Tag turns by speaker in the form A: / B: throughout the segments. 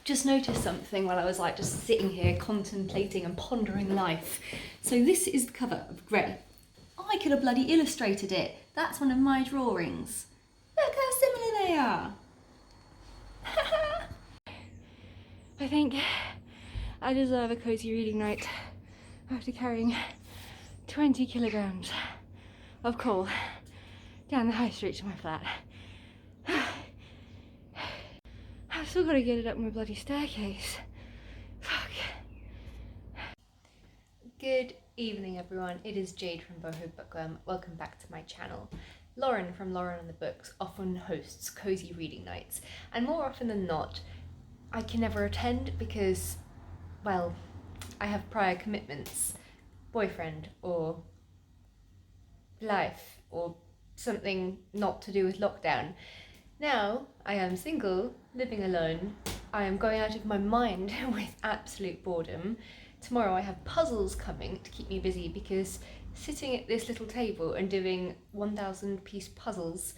A: just noticed something while I was like just sitting here contemplating and pondering life. So this is the cover of Grey. I could have bloody illustrated it. That's one of my drawings. Look how similar they are. I think I deserve a cozy reading night after carrying 20 kilograms of coal down the high street to my flat. I've still got to get it up my bloody staircase. Fuck. Good evening everyone, it is Jade from Boho Bookworm. Welcome back to my channel. Lauren from Lauren and the Books often hosts cozy reading nights, and more often than not I can never attend because, well, I have prior commitments, boyfriend or life or something not to do with lockdown. Now I am single, living alone. I am going out of my mind with absolute boredom. Tomorrow I have puzzles coming to keep me busy because sitting at this little table and doing 1,000 piece puzzles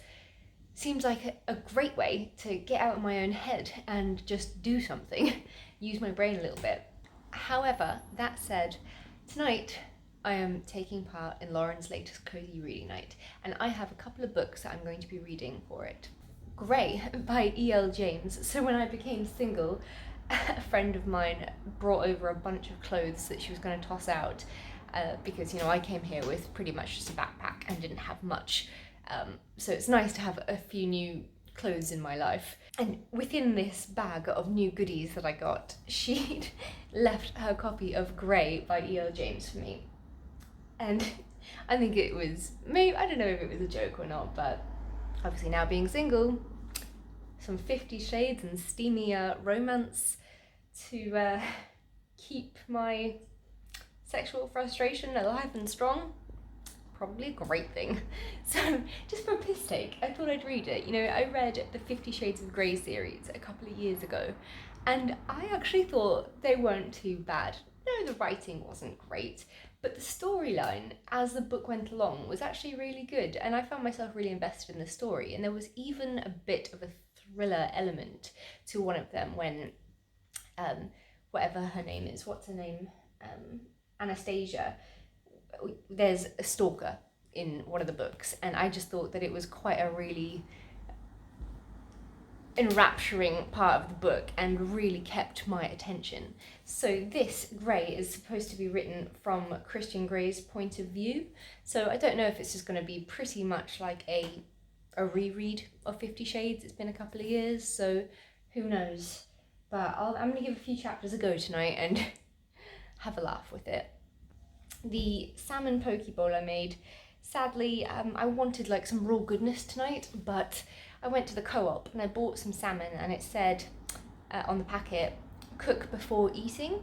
A: seems like a great way to get out of my own head and just do something, use my brain a little bit. However, that said, tonight I am taking part in Lauren's latest cozy reading night, and I have a couple of books that I'm going to be reading for it. Grey by E.L. James. So when I became single, a friend of mine brought over a bunch of clothes that she was going to toss out because, you know, I came here with pretty much just a backpack and didn't have much. So it's nice to have a few new clothes in my life. And within this bag of new goodies that I got, she'd left her copy of Grey by E.L. James for me. And I think it was, maybe, I don't know if it was a joke or not, but obviously now being single, some 50 Shades and steamy romance to keep my sexual frustration alive and strong. Probably a great thing. So just for a piss take, I thought I'd read it. You know, I read the 50 Shades of Grey series a couple of years ago, and I actually thought they weren't too bad. No, the writing wasn't great, but the storyline as the book went along was actually really good, and I found myself really invested in the story, and there was even a bit of a thriller element to one of them when whatever her name is, what's her name? Anastasia. There's a stalker in one of the books, and I just thought that it was quite a really enrapturing part of the book and really kept my attention. So this Grey is supposed to be written from Christian Grey's point of view, so I don't know if it's just going to be pretty much like a reread of 50 Shades. It's been a couple of years, so who knows, but I'm going to give a few chapters a go tonight and have a laugh with it. The salmon poke bowl I made, sadly, I wanted like some raw goodness tonight, but I went to the co-op and I bought some salmon, and it said on the packet, cook before eating.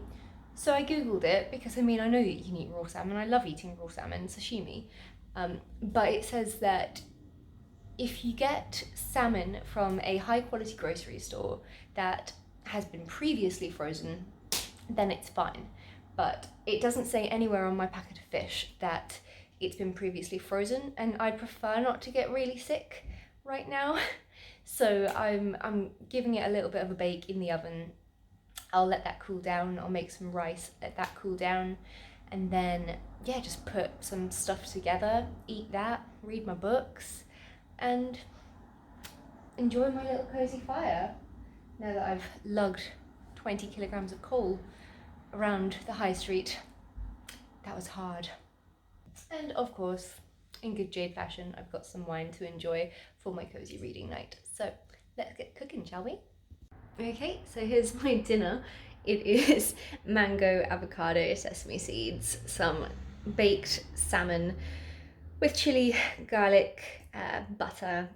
A: So I googled it because, I mean, I know that you can eat raw salmon. I love eating raw salmon, sashimi, but it says that if you get salmon from a high quality grocery store that has been previously frozen, then it's fine. But it doesn't say anywhere on my packet of fish that it's been previously frozen, and I'd prefer not to get really sick right now. So I'm giving it a little bit of a bake in the oven. I'll let that cool down. I'll make some rice, let that cool down, and then, yeah, just put some stuff together, eat that, read my books, and enjoy my little cozy fire now that I've lugged 20 kilograms of coal around the high street. That was hard. And of course, in good Jade fashion, I've got some wine to enjoy for my cozy reading night. So let's get cooking, shall we? Okay, so here's my dinner. It is mango, avocado, sesame seeds, some baked salmon with chili, garlic, butter,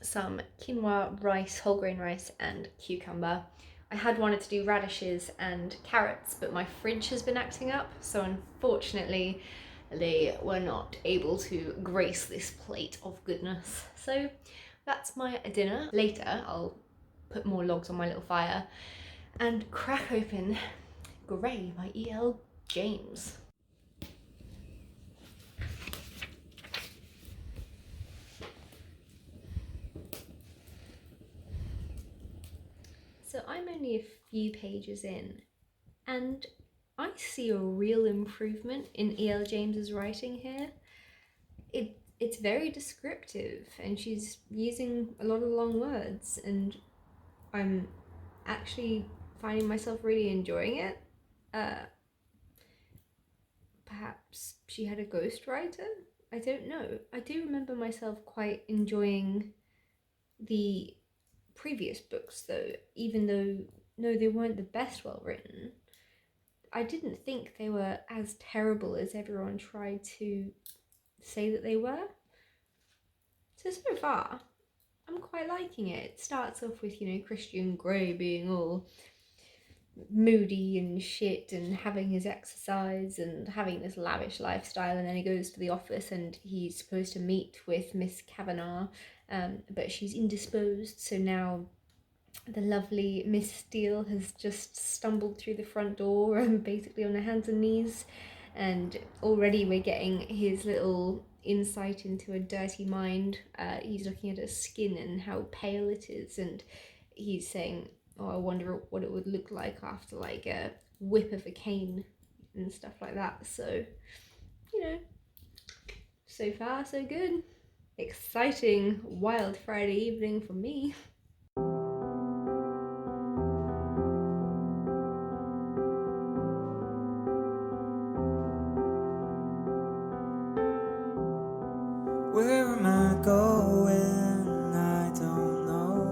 A: some quinoa rice, whole grain rice, and cucumber. I had wanted to do radishes and carrots, but my fridge has been acting up, so unfortunately they were not able to grace this plate of goodness. So that's my dinner. Later I'll put more logs on my little fire and crack open Grey by E.L. James. So I'm only a few pages in, and I see a real improvement in E.L. James's writing here. It's very descriptive, and she's using a lot of long words, and I'm actually finding myself really enjoying it. Perhaps she had a ghostwriter? I don't know. I do remember myself quite enjoying the previous books, though, even though, no, they weren't the best well written. I didn't think they were as terrible as everyone tried to say that they were. So far, I'm quite liking it. It starts off with, Christian Grey being all moody and shit and having his exercise and having this lavish lifestyle, and then he goes to the office and he's supposed to meet with Miss Kavanagh, but she's indisposed, so now the lovely Miss Steele has just stumbled through the front door and basically on her hands and knees, and already we're getting his little insight into a dirty mind. He's looking at her skin and how pale it is, and he's saying, oh, I wonder what it would look like after like a whip of a cane and stuff like that. So, so far so good. Exciting, wild Friday evening for me.
B: Where am I going? I don't know.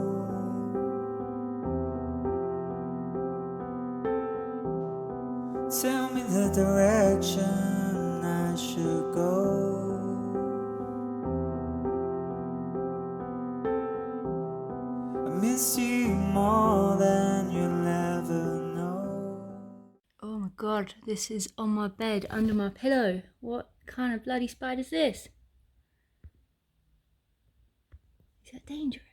B: Tell me the direction I should go. I miss you more than you'll ever know.
A: Oh my god, this is on my bed under my pillow. What kind of bloody spider's this? Is that dangerous?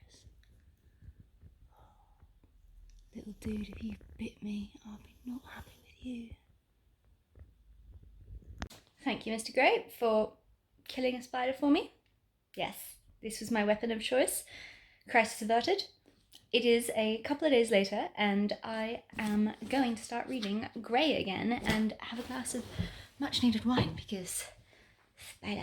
A: Little dude, if you bit me, I'll be not happy with you. Thank you, Mr. Grey, for killing a spider for me. Yes, this was my weapon of choice. Crisis averted. It is a couple of days later, and I am going to start reading Grey again and have a glass of much needed wine because spider.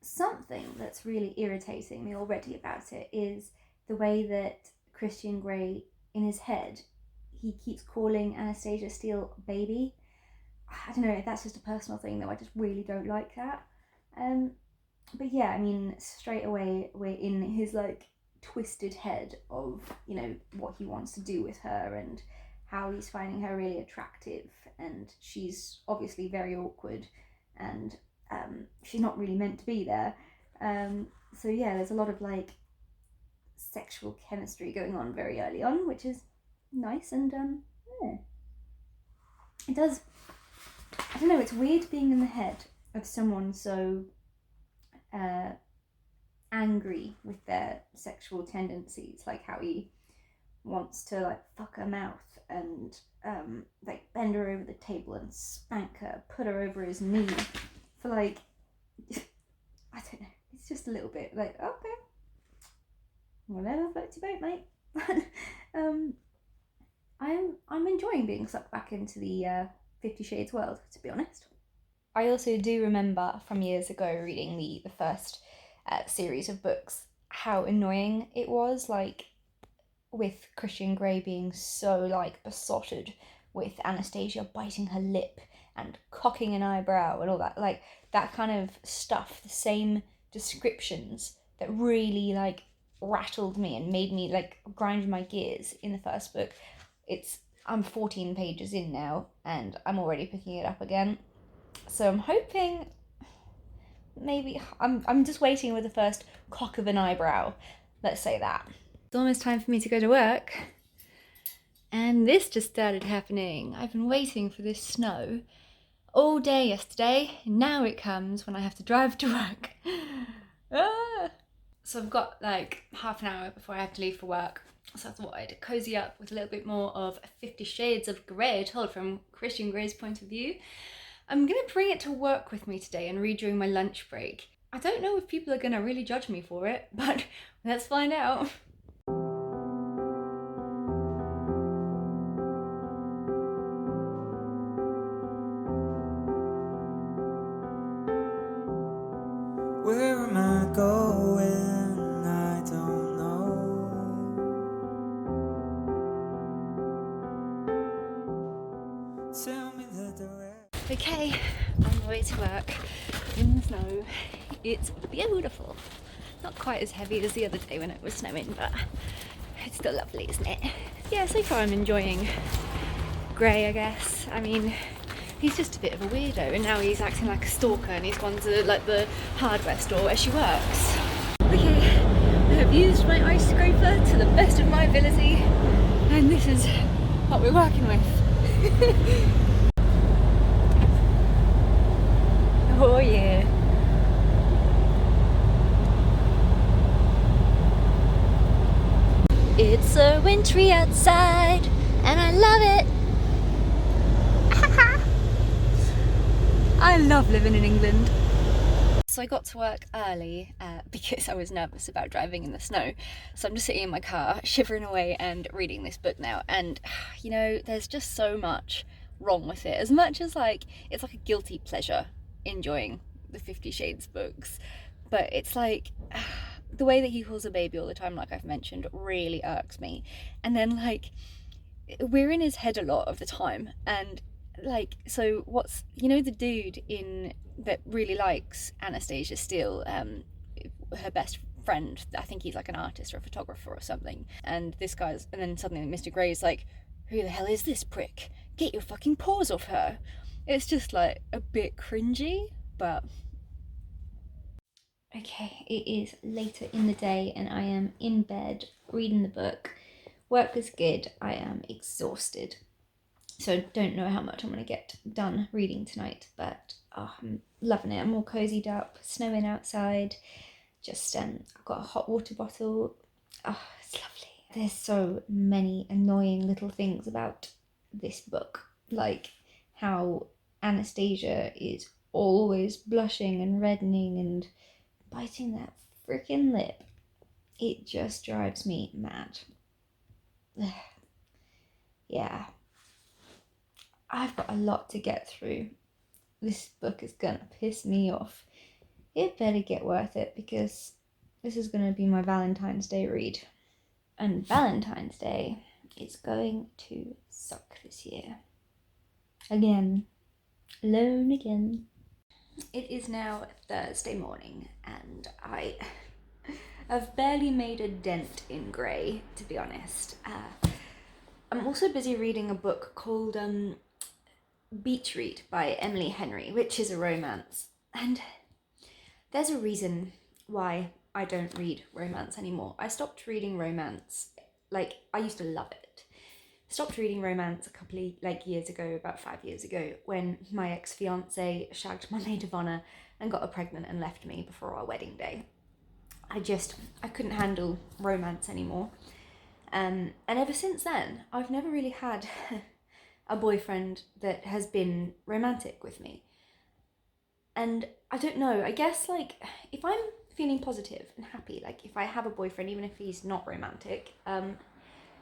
A: Something that's really irritating me already about it is the way that Christian Grey, in his head, he keeps calling Anastasia Steele baby. I don't know, that's just a personal thing though, I just really don't like that. But yeah, I mean, straight away we're in his like twisted head of, what he wants to do with her and how he's finding her really attractive, and she's obviously very awkward, and she's not really meant to be there. So yeah, there's a lot of like sexual chemistry going on very early on, which is nice, and yeah. It does, I don't know, it's weird being in the head of someone so angry with their sexual tendencies, like how he wants to like fuck her mouth and like bend her over the table and spank her, put her over his knee for like I don't know, it's just a little bit like, okay, whatever floats your boat, mate. I'm enjoying being sucked back into the 50 Shades world, to be honest. I also do remember from years ago reading the first series of books how annoying it was, like with Christian Grey being so like besotted with Anastasia biting her lip and cocking an eyebrow and all that, like that kind of stuff, the same descriptions that really like rattled me and made me like grind my gears in the first book. I'm 14 pages in now and I'm already picking it up again. So I'm hoping maybe I'm just waiting with the first cock of an eyebrow. Let's say that. It's almost time for me to go to work. And this just started happening. I've been waiting for this snow all day yesterday. And now it comes when I have to drive to work. So I've got like half an hour before I have to leave for work. So I thought I'd cozy up with a little bit more of 50 Shades of Grey told from Christian Grey's point of view. I'm going to bring it to work with me today and read during my lunch break. I don't know if people are going to really judge me for it, but let's find out.
B: Where am I going? I don't know. Tell me the direction.
A: Okay, on the way to work in the snow. It's beautiful. Not quite as heavy as the other day when it was snowing, but it's still lovely, isn't it? Yeah, so far I'm enjoying Gray, I guess. I mean, he's just a bit of a weirdo, and now he's acting like a stalker, and he's gone to like the hardware store where she works. Okay, I have used my ice scraper to the best of my ability, and this is what we're working with. Oh yeah. It's so wintry outside, and I love it. I love living in England. So I got to work early because I was nervous about driving in the snow. So I'm just sitting in my car, shivering away and reading this book now. And, you know, there's just so much wrong with it. As much as, like, it's like a guilty pleasure enjoying the 50 Shades books. But it's like, the way that he calls a baby all the time, like I've mentioned, really irks me. And then, like, we're in his head a lot of the time. And like, so what's, you know, the dude in that really likes Anastasia Steele, her best friend, I think he's like an artist or a photographer or something, and this guy's, and then suddenly Mr. Grey's like, who the hell is this prick, get your fucking paws off her. It's just like a bit cringy, but okay, it is later in the day and I am in bed reading the book. Work was good, I am exhausted. So don't know how much I'm going to get done reading tonight, but I'm loving it. I'm all cozied up, snowing outside. Just I've got a hot water bottle. Oh, it's lovely. There's so many annoying little things about this book, like how Anastasia is always blushing and reddening and biting that freaking lip. It just drives me mad. Yeah. I've got a lot to get through. This book is gonna piss me off. It better get worth it because this is gonna be my Valentine's Day read. And Valentine's Day is going to suck this year. Again. Alone again. It is now Thursday morning and I have barely made a dent in Grey, to be honest. I'm also busy reading a book called Beach Read by Emily Henry, which is a romance. And there's a reason why I don't read romance anymore. I stopped reading romance, like, I used to love it. Stopped reading romance a couple of years ago, about 5 years ago, when my ex-fiance shagged my maid of honour and got her pregnant and left me before our wedding day. I couldn't handle romance anymore. And ever since then, I've never really had a boyfriend that has been romantic with me. And I don't know, I guess, like, if I'm feeling positive and happy, like, if I have a boyfriend, even if he's not romantic,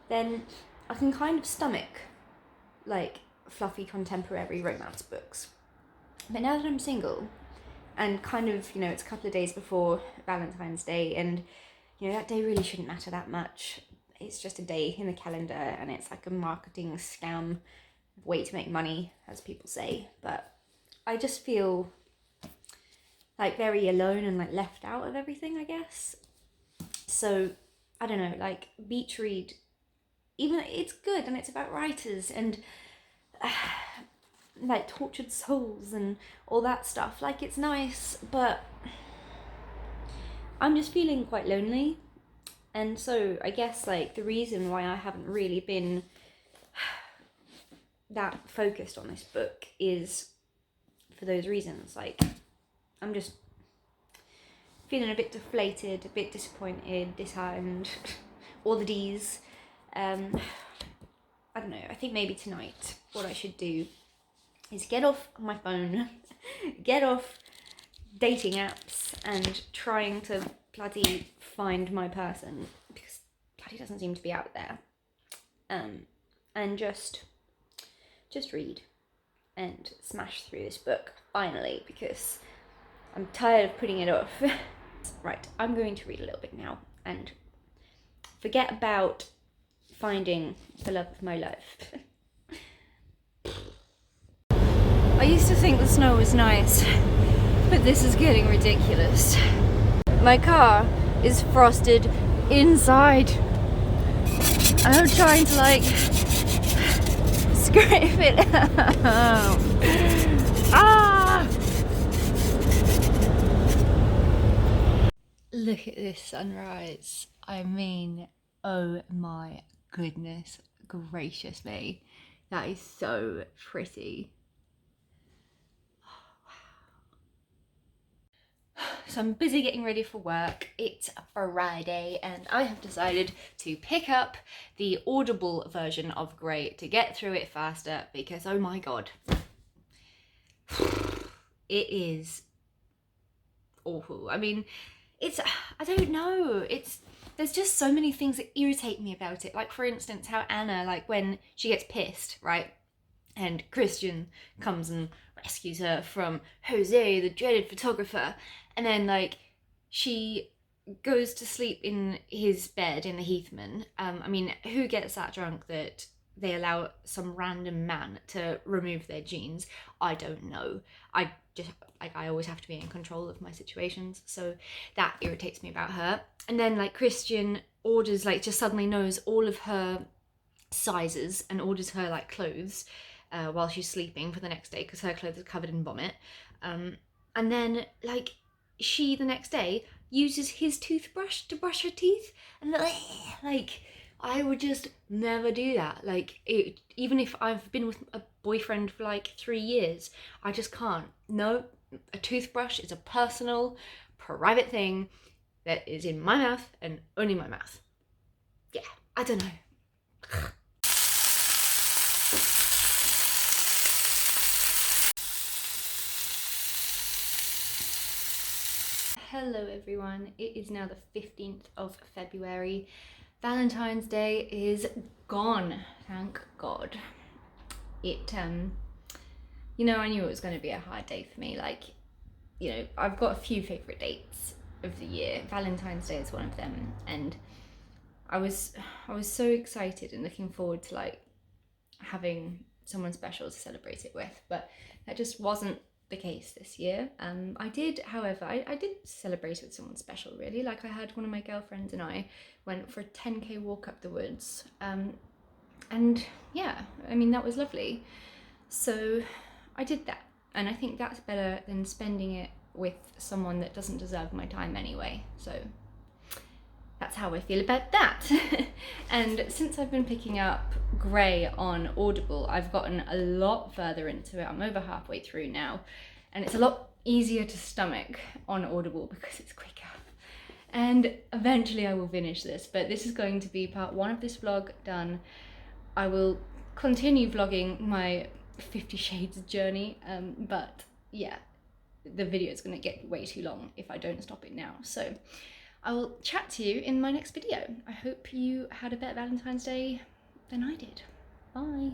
A: then I can kind of stomach, like, fluffy contemporary romance books. But now that I'm single, and kind of, you know, it's a couple of days before Valentine's Day, and, you know, that day really shouldn't matter that much. It's just a day in the calendar, and it's like a marketing scam way to make money, as people say. But I just feel like very alone and like left out of everything, I guess. So I don't know, like Beach Read, even it's good and it's about writers and like tortured souls and all that stuff. Like, it's nice, but I'm just feeling quite lonely. And so I guess like the reason why I haven't really been that focused on this book is for those reasons. Like, I'm just feeling a bit deflated, a bit disappointed, disheartened, all the D's.
C: I don't know, I think maybe tonight what I should do is get off my phone, get off dating apps and trying to bloody find my person, because bloody doesn't seem to be out there. And just read and smash through this book finally, because I'm tired of putting it off. Right, I'm going to read a little bit now and forget about finding the love of my life. I used to think the snow was nice, but this is getting ridiculous. My car is frosted inside. And I'm trying to like scrape it out. Ah!
A: Look at this sunrise. I mean, oh my goodness gracious me. That is so pretty. So I'm busy getting ready for work. It's a Friday and I have decided to pick up the Audible version of Grey to get through it faster because oh my god. It is awful. I mean, I don't know, there's just so many things that irritate me about it. Like for instance, how Anna, like when she gets pissed, right? And Christian comes and rescues her from Jose, the dreaded photographer. And then like she goes to sleep in his bed in the Heathman. I mean, who gets that drunk that they allow some random man to remove their jeans? I don't know. I always have to be in control of my situations, so that irritates me about her. And then like Christian orders, like just suddenly knows all of her sizes and orders her like clothes while she's sleeping for the next day because her clothes are covered in vomit. And then like she the next day uses his toothbrush to brush her teeth, and like I would just never do that. Like even if I've been with a boyfriend for like 3 years, I just can't. No, a toothbrush is a personal, private thing that is in my mouth and only my mouth. Yeah, I don't know. Hello everyone, it is now the 15th of February. Valentine's Day is gone, thank God. You know, I knew it was going to be a hard day for me. Like, you know, I've got a few favourite dates of the year. Valentine's Day is one of them, and I was so excited and looking forward to like having someone special to celebrate it with, but that just wasn't the case this year. I did, however, I did celebrate it with someone special, really. Like I had one of my girlfriends and I went for a 10k walk up the woods, and yeah, I mean that was lovely. So I did that, and I think that's better than spending it with someone that doesn't deserve my time anyway. So that's how I feel about that. And since I've been picking up Grey on Audible, I've gotten a lot further into it. I'm over halfway through now, and it's a lot easier to stomach on Audible because it's quicker. And eventually I will finish this, but this is going to be part 1 of this vlog done. I will continue vlogging my 50 Shades journey, but yeah, the video is going to get way too long if I don't stop it now. So I will chat to you in my next video. I hope you had a better Valentine's Day than I did. Bye.